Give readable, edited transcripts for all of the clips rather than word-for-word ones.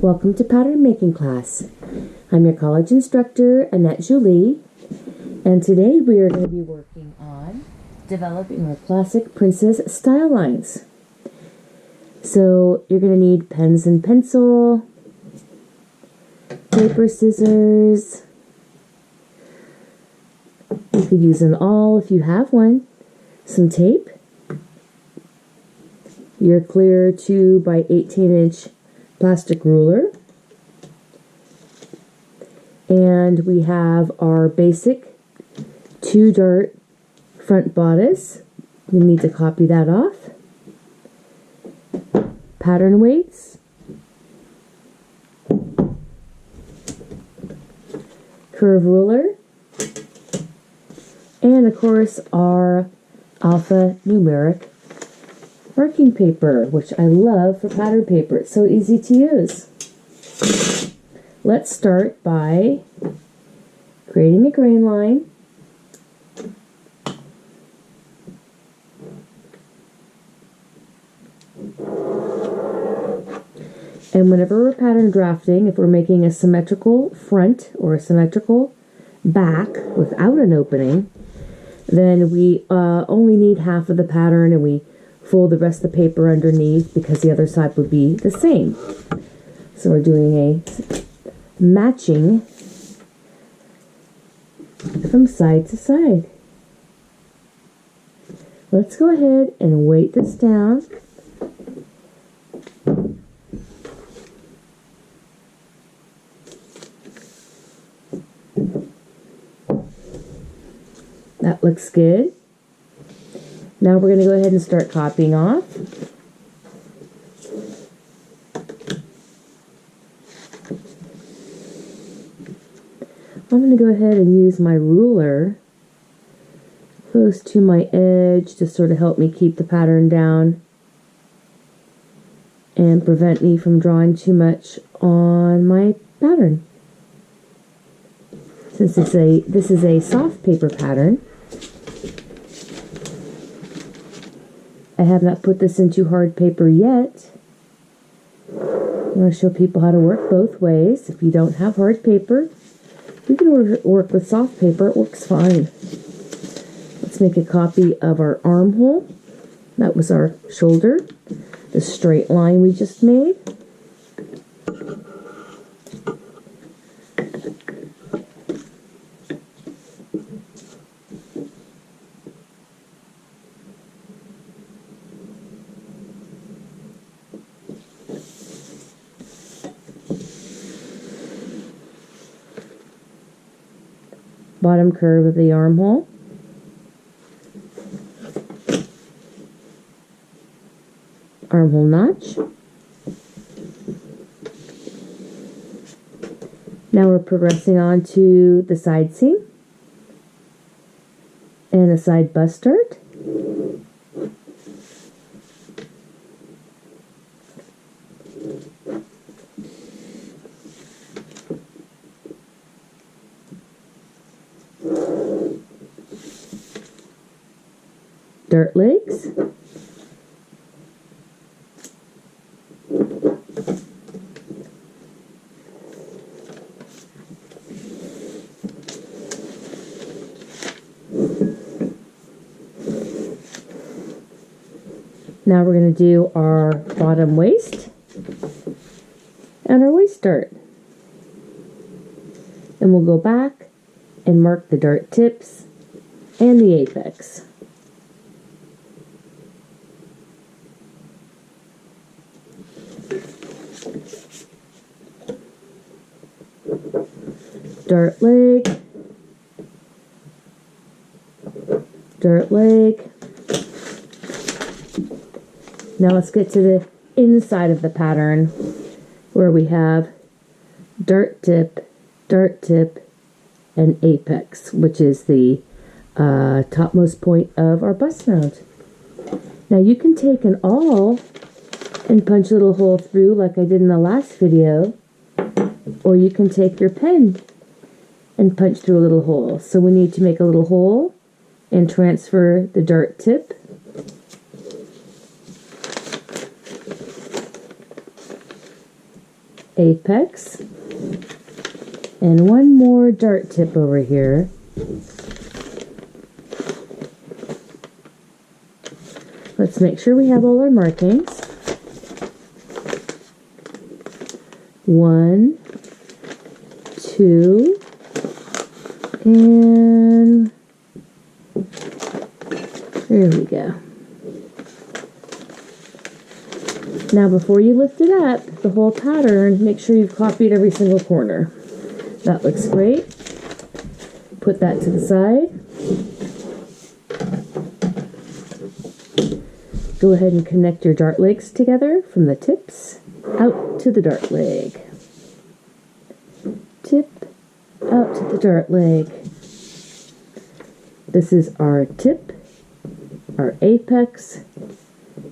Welcome to pattern making class. I'm your college instructor, Annette Julie, and today we are going to be working on developing our classic princess style lines. So you're going to need pens and pencil, paper, scissors. You could use an awl if you have one, some tape, your clear 2 by 18-inch plastic ruler, and we have our basic 2-dart front bodice. You need to copy that off. Pattern weights, curve ruler, and of course our alphanumeric marking paper, which I love for pattern paper. It's so easy to use. Let's start by creating a grain line. And whenever we're pattern drafting, if we're making a symmetrical front or a symmetrical back without an opening, then we only need half of the pattern, and we fold the rest of the paper underneath because the other side would be the same. So we're doing a matching from side to side. Let's go ahead and weight this down. That looks good. Now we're going to go ahead and start copying off. I'm going to go ahead and use my ruler close to my edge to sort of help me keep the pattern down and prevent me from drawing too much on my pattern. Since this is a soft paper pattern, I have not put this into hard paper yet. I want to show people how to work both ways. If you don't have hard paper, you can work with soft paper. It works fine. Let's make a copy of our armhole. That was our shoulder, the straight line we just made. Bottom curve of the armhole. Armhole notch. Now we're progressing on to the side seam and a side bust dart. Dart legs, now we're going to do our bottom waist and our waist dart, and we'll go back and mark the dart tips and the apex. Dart leg, dart leg. Now let's get to the inside of the pattern where we have dart tip, and apex, which is the topmost point of our bust mount. Now you can take an awl and punch a little hole through like I did in the last video, or you can take your pen and punch through a little hole. So we need to make a little hole and transfer the dart tip. apex, and one more dart tip over here. Let's make sure we have all our markings. 1, 2, and there we go. Now before you lift it up, the whole pattern, make sure you've copied every single corner. That looks great. Put that to the side. Go ahead and connect your dart legs together from the tips out to the dart leg. Tip out to the dart leg. This is our tip, our apex,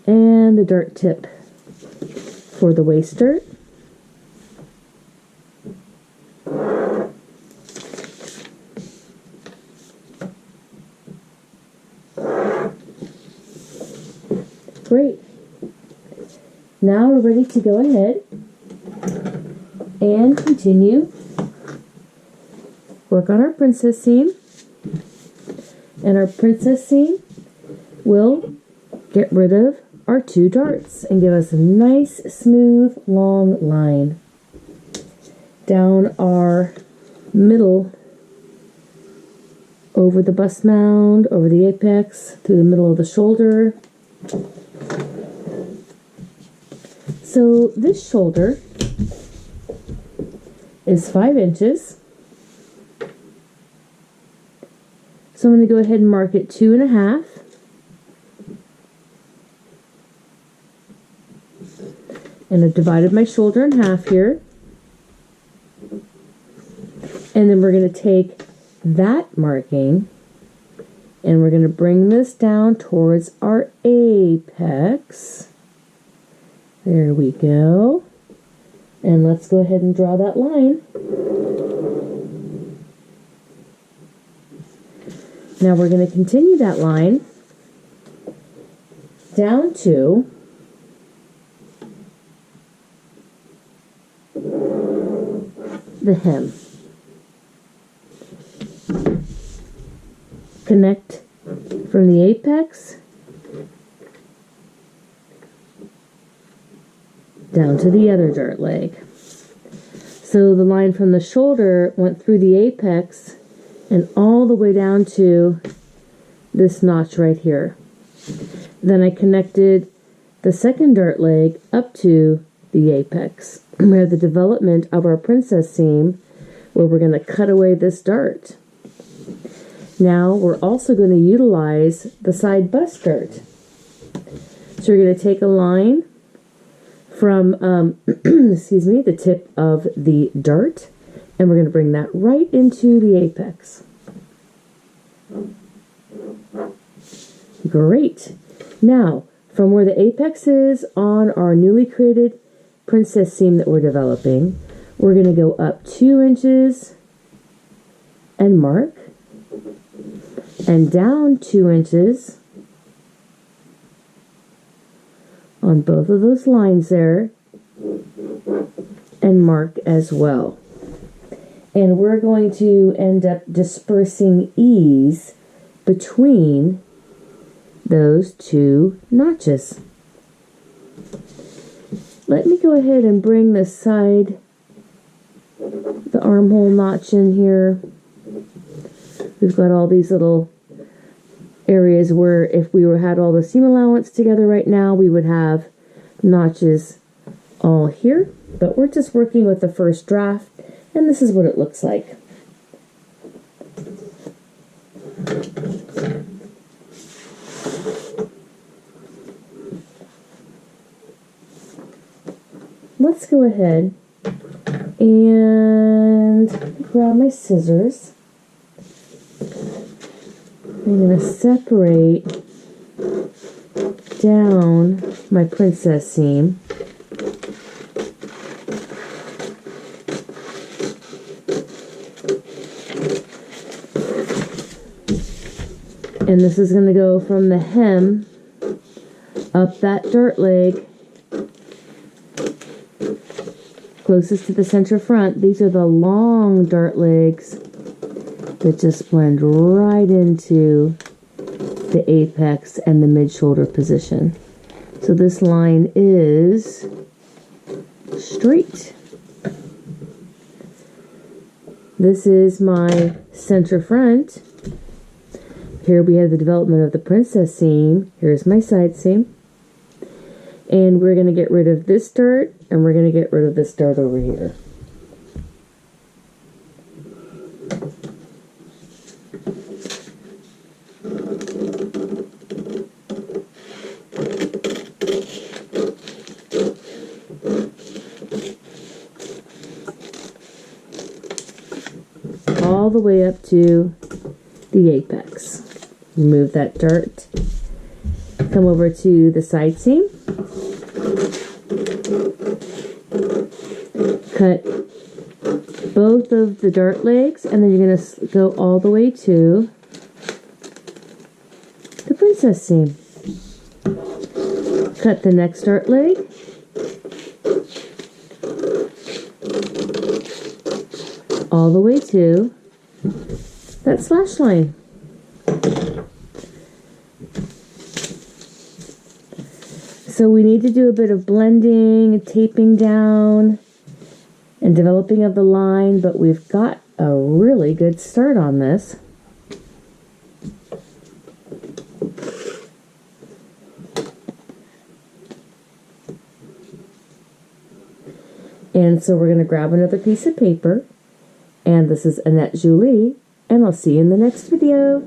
and the dart tip for the waist dart. Great. Now we're ready to go ahead and continue work on our princess seam. And our princess seam will get rid of our 2 darts and give us a nice, smooth, long line down our middle, over the bust mound, over the apex, through the middle of the shoulder. So this shoulder is 5 inches. So I'm going to go ahead and mark it 2.5. And I've divided my shoulder in half here. And then we're going to take that marking and we're going to bring this down towards our apex. There we go. And let's go ahead and draw that line. Now we're going to continue that line down to the hem. Connect from the apex down to the other dart leg. So the line from the shoulder went through the apex and all the way down to this notch right here. Then I connected the second dart leg up to the apex. We have the development of our princess seam where we're going to cut away this dart. Now we're also going to utilize the side bust dart. So you're going to take a line from excuse me, the tip of the dart, and we're going to bring that right into the apex. Great. Now, from where the apex is on our newly created princess seam that we're developing, we're going to go up 2 inches and mark, and down 2 inches on both of those lines there, and mark as well. And we're going to end up dispersing ease between those 2 notches. Let me go ahead and bring the side, the armhole notch in here. We've got all these little areas where if we had all the seam allowance together right now, we would have notches all here. But we're just working with the first draft, and this is what it looks like. Let's go ahead and grab my scissors. I'm going to separate down my princess seam. And this is going to go from the hem up that dart leg closest to the center front, these are the long dart legs that just blend right into the apex and the mid-shoulder position. So this line is straight. This is my center front. Here we have the development of the princess seam. Here's my side seam. And we're going to get rid of this dart, and we're going to get rid of this dart over here. All the way up to the apex. Remove that dart. Come over to the side seam. Cut both of the dart legs, and then you're going to go all the way to the princess seam. Cut the next dart leg. All the way to that slash line. So we need to do a bit of blending, taping down, and developing of the line, but we've got a really good start on this. And so we're going to grab another piece of paper, and this is Annette Julie, and I'll see you in the next video.